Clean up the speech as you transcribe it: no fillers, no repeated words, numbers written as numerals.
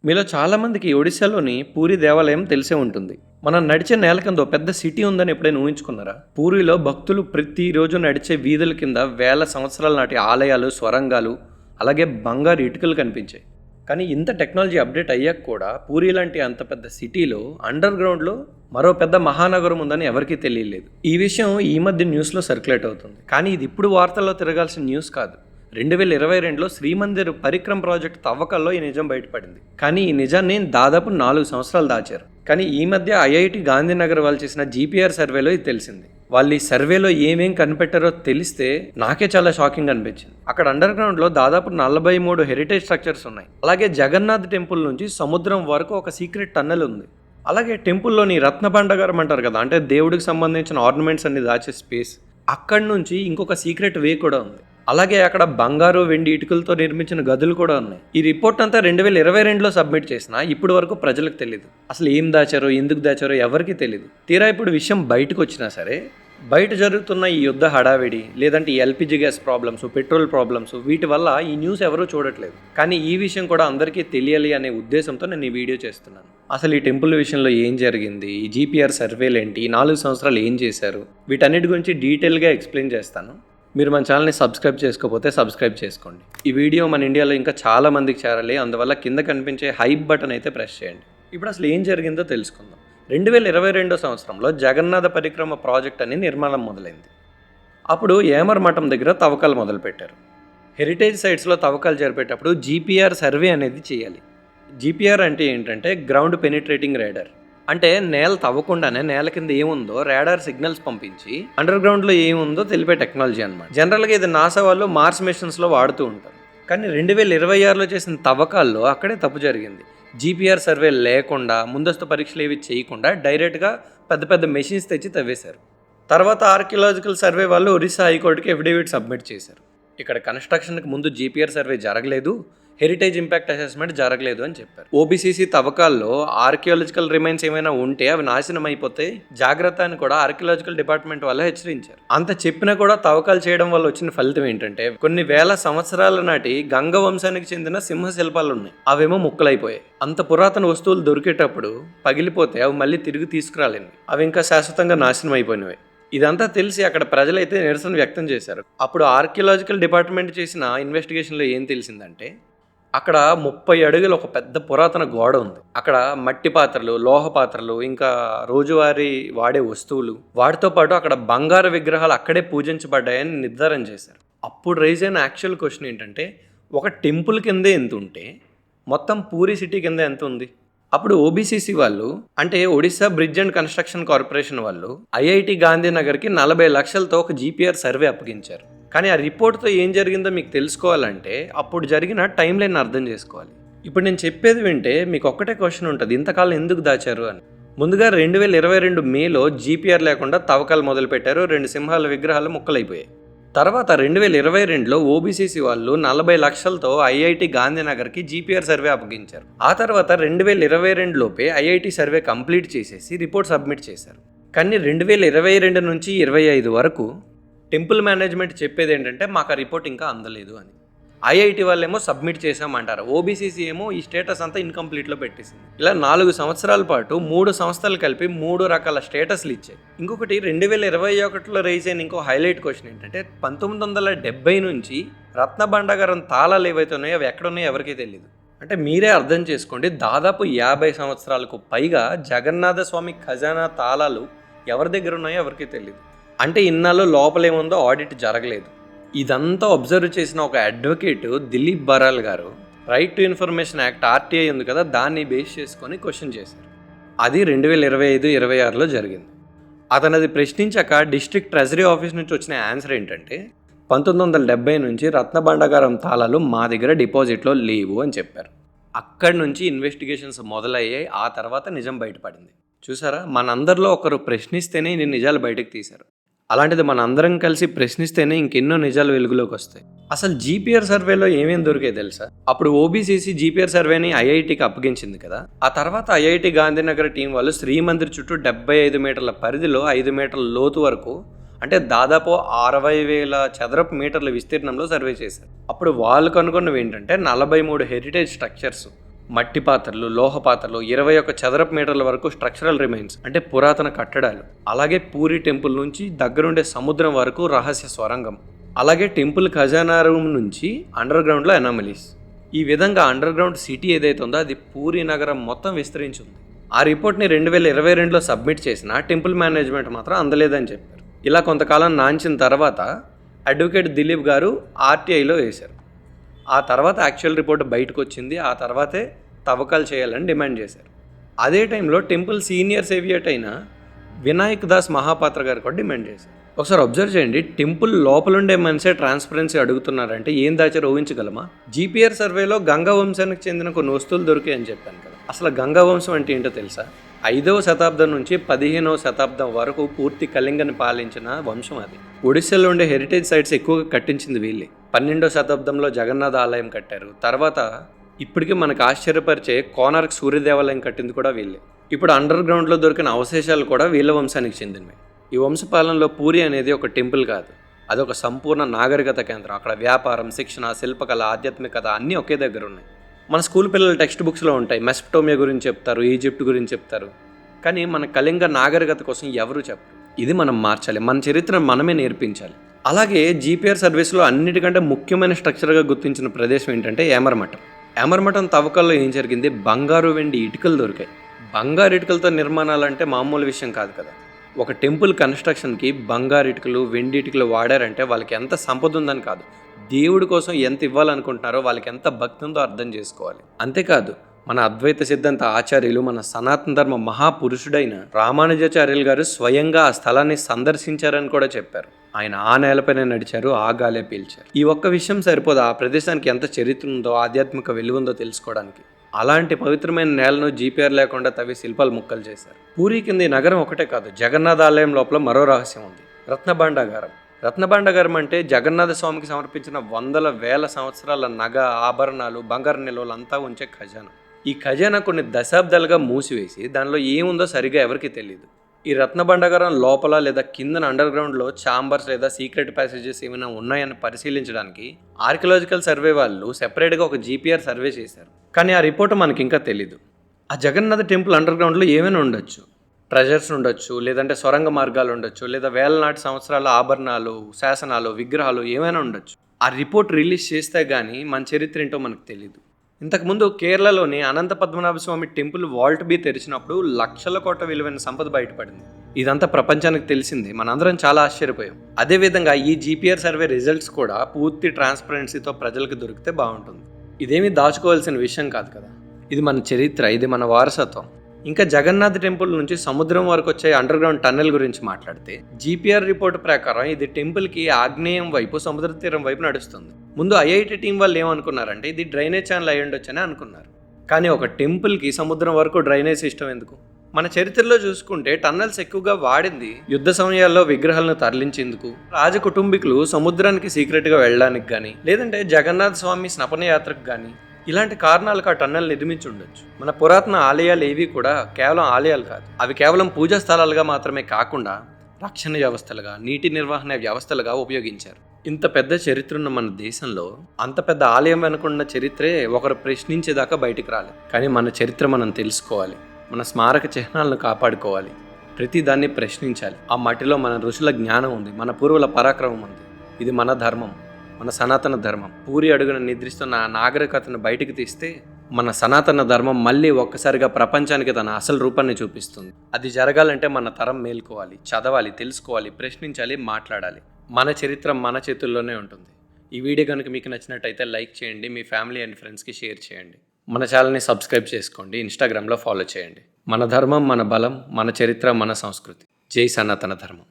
మీలో చాలామందికి ఒడిశాలోని పూరి దేవాలయం తెలిసే ఉంటుంది. మనం నడిచే నేల కింద ఓ పెద్ద సిటీ ఉందని ఎప్పుడైనా ఊహించుకున్నారా? పూరిలో భక్తులు ప్రతిరోజు నడిచే వీధుల కింద వేల సంవత్సరాల నాటి ఆలయాలు, స్వరంగాలు, అలాగే బంగారు ఇటుకలు కనిపించాయి. కానీ ఇంత టెక్నాలజీ అప్డేట్ అయ్యాక కూడా పూరి లాంటి అంత పెద్ద సిటీలో అండర్ గ్రౌండ్లో మరో పెద్ద మహానగరం ఉందని ఎవరికీ తెలియలేదు. ఈ విషయం ఈ మధ్య న్యూస్లో సర్క్యులేట్ అవుతుంది. కానీ ఇది ఇప్పుడు వార్తల్లో తిరగాల్సిన న్యూస్ కాదు. 2022లో శ్రీమందిర్ పరిక్రమ్ ప్రాజెక్ట్ తవ్వకాల్లో ఈ నిజం బయటపడింది. కానీ ఈ నిజాన్ని దాదాపు 4 సంవత్సరాలు దాచారు. కానీ ఈ మధ్య ఐఐటి గాంధీనగర్ వాళ్ళు చేసిన జీపీఆర్ సర్వేలో ఇది తెలిసింది. వాళ్ళు ఈ సర్వేలో ఏమేం కనిపెట్టారో తెలిస్తే నాకే చాలా షాకింగ్ అనిపించింది. అక్కడ అండర్ గ్రౌండ్లో దాదాపు 43 హెరిటేజ్ స్ట్రక్చర్స్ ఉన్నాయి. అలాగే జగన్నాథ్ టెంపుల్ నుంచి సముద్రం వరకు ఒక సీక్రెట్ టన్నెల్ ఉంది. అలాగే టెంపుల్లోని రత్న భాండాగారం అంటారు కదా, అంటే దేవుడికి సంబంధించిన ఆర్నమెంట్స్ అన్ని దాచే స్పేస్, అక్కడి నుంచి ఇంకొక సీక్రెట్ వే కూడా ఉంది. అలాగే అక్కడ బంగారు, వెండి ఇటుకలతో నిర్మించిన గదులు కూడా ఉన్నాయి. ఈ రిపోర్ట్ అంతా 2022లో సబ్మిట్ చేసినా ఇప్పుడు వరకు ప్రజలకు తెలియదు. అసలు ఏం దాచారో, ఎందుకు దాచారో ఎవరికీ తెలియదు. తీరా ఇప్పుడు విషయం బయటకు వచ్చినా సరే, బయట జరుగుతున్న ఈ యుద్ధ హడావిడి, లేదంటే ఈ LPG gas problems, petrol problems, వీటి వల్ల ఈ న్యూస్ ఎవరూ చూడట్లేదు. కానీ ఈ విషయం కూడా అందరికీ తెలియాలి అనే ఉద్దేశంతో నేను ఈ వీడియో చేస్తున్నాను. అసలు ఈ టెంపుల్ విషయంలో ఏం జరిగింది, ఈ జీపీఆర్ సర్వేలు ఏంటి, ఈ 4 సంవత్సరాలు ఏం చేశారు, వీటన్నిటి గురించి డీటెయిల్గా ఎక్స్ప్లెయిన్ చేస్తాను. మీరు మన ఛానల్ని సబ్స్క్రైబ్ చేసుకోకపోతే సబ్స్క్రైబ్ చేసుకోండి. ఈ వీడియో మన ఇండియాలో ఇంకా చాలా మందికి చేరాలి. అందువల్ల కింద కనిపించే హైప్ బటన్ అయితే ప్రెస్ చేయండి. ఇప్పుడు అసలు ఏం జరిగిందో తెలుసుకుందాం. 2022 సంవత్సరంలో జగన్నాథ పరిక్రమ ప్రాజెక్ట్ అని నిర్మాణం మొదలైంది. అప్పుడు ఏమర్ మఠం దగ్గర తవ్వకాలు మొదలుపెట్టారు. హెరిటేజ్ సైట్స్లో తవ్వకాలు జరిపేటప్పుడు జీపీఆర్ సర్వే అనేది చేయాలి. జీపీఆర్ అంటే ఏంటంటే గ్రౌండ్ పెనిట్రేటింగ్ రేడార్. అంటే నేల తవ్వకుండానే నేల కింద ఏముందో రాడార్ సిగ్నల్స్ పంపించి అండర్ గ్రౌండ్లో ఏముందో తెలిపే టెక్నాలజీ అనమాట. జనరల్గా ఇది నాసా వాళ్ళు మార్స్ మిషన్స్లో వాడుతూ ఉంటారు. కానీ 2026లో చేసిన తవ్వకాల్లో అక్కడే తప్పు జరిగింది. జీపీఆర్ సర్వే లేకుండా, ముందస్తు పరీక్షలు ఏవి చేయకుండా డైరెక్ట్గా పెద్ద పెద్ద మెషిన్స్ తెచ్చి తవ్వేశారు. తర్వాత ఆర్కియలాజికల్ సర్వే వాళ్ళు ఒరిస్సా హైకోర్టుకి ఎఫిడేవిట్ సబ్మిట్ చేశారు. ఇక్కడ కన్స్ట్రక్షన్కి ముందు జీపీఆర్ సర్వే జరగలేదు, హెరిటేజ్ ఇంపాక్ట్ అసెస్మెంట్ జరగలేదు అని చెప్పారు. ఓబీసీసీ తవ్వకాల్లో ఆర్కియాలజికల్ రిమైన్స్ ఏమైనా ఉంటే అవి నాశనం అయిపోతే జాగ్రత్త అని కూడా ఆర్కియాలజికల్ డిపార్ట్మెంట్ వాళ్ళు హెచ్చరించారు. అంత చెప్పినా కూడా తవ్వకాలు చేయడం వల్ల వచ్చిన ఫలితం ఏంటంటే కొన్ని వేల సంవత్సరాల నాటి గంగ వంశానికి చెందిన సింహ శిల్పాలు ఉన్నాయి, అవేమో ముక్కలైపోయాయి. అంత పురాతన వస్తువులు దొరికేటప్పుడు పగిలిపోతే అవి మళ్ళీ తిరిగి తీసుకురాలేని, అవి ఇంకా శాశ్వతంగా నాశనం అయిపోయినవి. ఇదంతా తెలిసి అక్కడ ప్రజలైతే నిరసన వ్యక్తం చేశారు. అప్పుడు ఆర్కియాలజికల్ డిపార్ట్మెంట్ చేసిన ఇన్వెస్టిగేషన్లో ఏం తెలిసిందంటే అక్కడ 30 అడుగులు ఒక పెద్ద పురాతన గోడ ఉంది. అక్కడ మట్టి పాత్రలు, లోహ పాత్రలు, ఇంకా రోజువారీ వాడే వస్తువులు, వాటితో పాటు అక్కడ బంగారు విగ్రహాలు అక్కడే పూజించబడ్డాయని నిర్ధారణ చేశారు. అప్పుడు రైజ్ అయిన యాక్చువల్ క్వశ్చన్ ఏంటంటే ఒక టెంపుల్ కిందే ఎంత ఉంటే మొత్తం పూరి సిటీ కింద ఎంత ఉంది? అప్పుడు ఓబీసీసీ వాళ్ళు, అంటే Odisha bridge and construction corporation వాళ్ళు ఐఐటి గాంధీనగర్కి 40 లక్షలతో ఒక జీపీఆర్ సర్వే అప్పగించారు. కానీ ఆ రిపోర్ట్తో ఏం జరిగిందో మీకు తెలుసుకోవాలంటే అప్పుడు జరిగిన టైం లైన్ అర్థం చేసుకోవాలి. ఇప్పుడు నేను చెప్పేది వింటే మీకు ఒక్కటే క్వశ్చన్ ఉంటుంది, ఇంతకాలం ఎందుకు దాచారు అని. ముందుగా 2022 మేలో జీపీఆర్ లేకుండా తవ్వకాలు మొదలుపెట్టారు. 2 సింహాల విగ్రహాలు ముక్కలైపోయాయి. తర్వాత 2022లో ఓబీసీసీ వాళ్ళు 40 లక్షలతో ఐఐటి గాంధీనగర్కి జీపీఆర్ సర్వే అప్పగించారు. ఆ తర్వాత 2022 లోపే ఐఐటి సర్వే కంప్లీట్ చేసేసి రిపోర్ట్ సబ్మిట్ చేశారు. కానీ 2022 నుంచి 25 వరకు టెంపుల్ మేనేజ్మెంట్ చెప్పేది ఏంటంటే మాకు ఆ రిపోర్ట్ ఇంకా అందలేదు అని. ఐఐటి వాళ్ళేమో సబ్మిట్ చేసామంటారు, ఓబీసీసీ ఏమో ఈ స్టేటస్ అంతా ఇన్కంప్లీట్లో పెట్టేసింది. ఇలా 4 సంవత్సరాల పాటు 3 సంస్థలు కలిపి 3 రకాల స్టేటస్లు ఇచ్చాయి. ఇంకొకటి 2021లో రైజ్ అయిన ఇంకో హైలైట్ క్వశ్చన్ ఏంటంటే 1970 నుంచి రత్న భాండాగారం తాళాలు ఏవైతే ఉన్నాయో అవి ఎక్కడున్నాయో ఎవరికీ తెలియదు. అంటే మీరే అర్థం చేసుకోండి, దాదాపు 50 సంవత్సరాలకు పైగా జగన్నాథ స్వామి ఖజానా తాళాలు ఎవరి దగ్గర ఉన్నాయో ఎవరికీ తెలియదు. అంటే ఇన్నాళ్ళు లోపలేముందో ఆడిట్ జరగలేదు. ఇదంతా అబ్జర్వ్ చేసిన ఒక అడ్వకేట్ దిలీప్ బరాల్ గారు right to information act RTI ఉంది కదా, దాన్ని బేస్ చేసుకొని క్వశ్చన్ చేశారు. అది 2025-26లో జరిగింది. అతను అది ప్రశ్నించాక డిస్ట్రిక్ట్ ట్రెజరీ ఆఫీస్ నుంచి వచ్చిన ఆన్సర్ ఏంటంటే 1970 నుంచి రత్న భాండాగారం తాళాలు మా దగ్గర డిపాజిట్లో లేవు అని చెప్పారు. అక్కడి నుంచి ఇన్వెస్టిగేషన్స్ మొదలయ్యాయి. ఆ తర్వాత నిజం బయటపడింది. చూసారా, మనందరిలో ఒకరు ప్రశ్నిస్తేనే ఇన్ని నిజాలు బయటకు తీశారు. అలాంటిది మనందరం కలిసి ప్రశ్నిస్తేనే ఇంకెన్నో నిజాలు వెలుగులోకి వస్తాయి. అసలు జీపీఆర్ సర్వేలో ఏమేం దొరికాయి తెలుసా? అప్పుడు ఓబీసీసీ జీపీఆర్ సర్వేని ఐఐటికి అప్పగించింది కదా, ఆ తర్వాత ఐఐటి గాంధీనగర్ టీం వాళ్ళు శ్రీమందిర్ చుట్టూ 75 మీటర్ల పరిధిలో 5 మీటర్ల లోతు వరకు, అంటే దాదాపు 60,000 చదరపు మీటర్ల విస్తీర్ణంలో సర్వే చేశారు. అప్పుడు వాళ్ళు కనుగొన్నవి ఏంటంటే 43 హెరిటేజ్ స్ట్రక్చర్స్, మట్టి పాత్రలు, లోహ పాత్రలు, 21 చదరపు మీటర్ల వరకు స్ట్రక్చరల్ రిమైన్స్ అంటే పురాతన కట్టడాలు. అలాగే పూరి టెంపుల్ నుంచి దగ్గరుండే సముద్రం వరకు రహస్య స్వరంగం. అలాగే టెంపుల్ ఖజానా రూమ్ నుంచి అండర్ గ్రౌండ్లో ఎనామలీస్. ఈ విధంగా అండర్ గ్రౌండ్ సిటీ ఏదైతే ఉందో అది పూరి నగరం మొత్తం విస్తరించింది. ఆ రిపోర్ట్ని 2022లో సబ్మిట్ చేసిన టెంపుల్ మేనేజ్మెంట్ మాత్రం అందలేదని చెప్పారు. ఇలా కొంతకాలం నాంచిన తర్వాత అడ్వకేట్ దిలీప్ గారు ఆర్టీఐలో వేశారు. ఆ తర్వాత యాక్చువల్ రిపోర్ట్ బయటకు వచ్చింది. ఆ తర్వాతే తవ్వకాలు చేయాలని డిమాండ్ చేశారు. అదే టైంలో టెంపుల్ సీనియర్ సేవియట్ అయిన వినాయక్ దాస్ మహాపాత్ర గారు కూడా డిమాండ్ చేశారు. ఒకసారి అబ్జర్వ్ చేయండి, టెంపుల్ లోపలుండే మనిషే ట్రాన్స్పరెన్సీ అడుగుతున్నారంటే ఏం దాచారో ఊహించగలమా? జీపీఆర్ సర్వేలో గంగా వంశానికి చెందిన కొన్ని వస్తువులు దొరికాయి అని చెప్పాను కదా. అసలు గంగా వంశం అంటే ఏంటో తెలుసా? 5వ శతాబ్దం నుంచి 15వ శతాబ్దం వరకు పూర్తి కళింగని పాలించిన వంశం అది. ఒడిశాలో ఉండే హెరిటేజ్ సైట్స్ ఎక్కువగా కట్టించింది వీళ్ళే. 12వ శతాబ్దంలో జగన్నాథ ఆలయం కట్టారు. తర్వాత ఇప్పటికీ మనకు ఆశ్చర్యపరిచే కోనార్క్ సూర్య దేవాలయం కట్టింది కూడా వీళ్ళే. ఇప్పుడు అండర్ గ్రౌండ్లో దొరికిన అవశేషాలు కూడా వీళ్ళ వంశానికి చెందినవి. ఈ వంశపాలనలో పూరి అనేది ఒక టెంపుల్ కాదు, అదొక సంపూర్ణ నాగరికత కేంద్రం. అక్కడ వ్యాపారం, శిక్షణ, శిల్పకళ, ఆధ్యాత్మికత అన్నీ ఒకే దగ్గర ఉన్నాయి. మన స్కూల్ పిల్లల టెక్స్ట్ బుక్స్లో ఉంటాయి. మెసొపటోమియా గురించి చెప్తారు, ఈజిప్ట్ గురించి చెప్తారు, కానీ మన కళింగ నాగరికత కోసం ఎవరు చెప్పరు. ఇది మనం మార్చాలి, మన చరిత్రను మనమే నేర్పించాలి. అలాగే జీపీఆర్ సర్వీస్లో అన్నిటికంటే ముఖ్యమైన స్ట్రక్చర్గా గుర్తించిన ప్రదేశం ఏంటంటే ఏమరమఠం. ఏమరమఠం తవ్వకాల్లో ఏం జరిగింది? బంగారు, వెండి ఇటుకలు దొరికాయి. బంగారు ఇటుకలతో నిర్మాణాలు అంటే మామూలు విషయం కాదు కదా. ఒక టెంపుల్ కన్స్ట్రక్షన్కి బంగారు ఇటుకలు, వెండి ఇటుకలు వాడారంటే వాళ్ళకి ఎంత సంపద ఉందని కాదు, దేవుడి కోసం ఎంత ఇవ్వాలనుకుంటున్నారో, వాళ్ళకి ఎంత భక్తి ఉందో అర్థం చేసుకోవాలి. అంతేకాదు, మన అద్వైత సిద్ధాంత ఆచార్యులు, మన సనాతన ధర్మ మహాపురుషుడైన రామానుజాచార్యులు గారు స్వయంగా ఆ స్థలాన్ని సందర్శించారని కూడా చెప్పారు. ఆయన ఆ నేలపైన నడిచారు, ఆ గాలే పీల్చారు. ఈ ఒక్క విషయం సరిపోదు ఆ ప్రదేశానికి ఎంత చరిత్ర ఉందో, ఆధ్యాత్మిక విలువ ఉందో తెలుసుకోవడానికి. అలాంటి పవిత్రమైన నేలను జీపీఆర్ లేకుండా తవ్వి శిల్పాలు ముక్కలు చేశారు. పూరి కింద ఈ నగరం ఒకటే కాదు, జగన్నాథ ఆలయం లోపల మరో రహస్యం ఉంది, రత్నభాండాగారం. రత్నభాండాగారం అంటే జగన్నాథ స్వామికి సమర్పించిన వందల వేల సంవత్సరాల నగ, ఆభరణాలు, బంగారు నిల్వలు అంతా ఉంచే ఖజానా. ఈ ఖజానా కొన్ని దశాబ్దాలుగా మూసివేసి దానిలో ఏముందో సరిగా ఎవరికీ తెలియదు. ఈ రత్నభాండాగారం లోపల లేదా కిందన అండర్ గ్రౌండ్లో ఛాంబర్స్ లేదా సీక్రెట్ ప్యాసేజెస్ ఏమైనా ఉన్నాయని పరిశీలించడానికి ఆర్కియలాజికల్ సర్వే వాళ్ళు సెపరేట్గా ఒక జీపీఆర్ సర్వే చేశారు. కానీ ఆ రిపోర్ట్ మనకి ఇంకా తెలీదు. ఆ జగన్నాథ టెంపుల్ అండర్ గ్రౌండ్లో ఏమైనా ఉండొచ్చు, ట్రెజర్స్ ఉండొచ్చు, లేదంటే సొరంగ మార్గాలు ఉండొచ్చు, లేదా వేల నాటి సంవత్సరాల ఆభరణాలు, శాసనాలు, విగ్రహాలు ఏమైనా ఉండొచ్చు. ఆ రిపోర్ట్ రిలీజ్ చేస్తే కానీ మన చరిత్ర ఏంటో మనకు తెలీదు. ఇంతకుముందు కేరళలోని అనంత పద్మనాభ స్వామి టెంపుల్ వాల్ట్ బీ తెరిచినప్పుడు లక్షల కోట్ల విలువైన సంపద బయటపడింది. ఇదంతా ప్రపంచానికి తెలిసింది, మనందరం చాలా ఆశ్చర్యపోయాం. అదేవిధంగా ఈ జీపీఆర్ సర్వే రిజల్ట్స్ కూడా పూర్తి ట్రాన్స్పరెన్సీతో ప్రజలకు దొరికితే బాగుంటుంది. ఇదేమీ దాచుకోవాల్సిన విషయం కాదు కదా, ఇది మన చరిత్ర, ఇది మన వారసత్వం. ఇంకా జగన్నాథ్ టెంపుల్ నుంచి సముద్రం వరకు వచ్చే అండర్ గ్రౌండ్ టన్నెల్ గురించి మాట్లాడితే జీపీఆర్ రిపోర్ట్ ప్రకారం ఇది టెంపుల్కి ఆగ్నేయం వైపు, సముద్ర తీరం వైపు నడుస్తుంది. ముందు ఐఐటి టీం వాళ్ళు ఏమనుకున్నారంటే ఇది డ్రైనేజ్ ఛానల్ అయి ఉండొచ్చని అనుకున్నారు. కానీ ఒక టెంపుల్కి సముద్రం వరకు డ్రైనేజ్ సిస్టమ్ ఎందుకు? మన చరిత్రలో చూసుకుంటే టన్నెల్స్ ఎక్కువగా వాడింది యుద్ధ సమయాల్లో విగ్రహాలను తరలించేందుకు, రాజ కుటుంబీకులు సముద్రానికి సీక్రెట్గా వెళ్ళడానికి కానీ, లేదంటే జగన్నాథ స్వామి స్నపన యాత్రకు కానీ, ఇలాంటి కారణాలకు ఆ టన్నెల్ నిర్మించి ఉండొచ్చు. మన పురాతన ఆలయాలు ఏవి కూడా కేవలం ఆలయాలు కాదు, అవి కేవలం పూజా స్థలాలుగా మాత్రమే కాకుండా రక్షణ వ్యవస్థలుగా, నీటి నిర్వహణ వ్యవస్థలుగా ఉపయోగించారు. ఇంత పెద్ద చరిత్ర ఉన్న మన దేశంలో అంత పెద్ద ఆలయం వెనుకున్న చరిత్రే ఒకరు ప్రశ్నించేదాకా బయటికి రాలేదు. కానీ మన చరిత్ర మనం తెలుసుకోవాలి, మన స్మారక చిహ్నాలను కాపాడుకోవాలి, ప్రతి దాన్ని ప్రశ్నించాలి. ఆ మట్టిలో మన ఋషుల జ్ఞానం ఉంది, మన పూర్వుల పరాక్రమం ఉంది. ఇది మన ధర్మం, మన సనాతన ధర్మం. పూరి అడుగున నిద్రిస్తున్న నాగరికతను బయటికి తీస్తే మన సనాతన ధర్మం మళ్ళీ ఒక్కసారిగా ప్రపంచానికి తన అసలు రూపాన్ని చూపిస్తుంది. అది జరగాలంటే మన తరం మేల్కోవాలి, చదవాలి, తెలుసుకోవాలి, ప్రశ్నించాలి, మాట్లాడాలి. మన చరిత్ర మన చేతుల్లోనే ఉంటుంది. ఈ వీడియో కనుక మీకు నచ్చినట్టయితే లైక్ చేయండి, మీ ఫ్యామిలీ అండ్ ఫ్రెండ్స్కి షేర్ చేయండి. మన ఛానల్ని సబ్స్క్రైబ్ చేసుకోండి, ఇన్స్టాగ్రామ్లో ఫాలో చేయండి. మన ధర్మం మన బలం, మన చరిత్ర మన సంస్కృతి. జై సనాతన ధర్మం.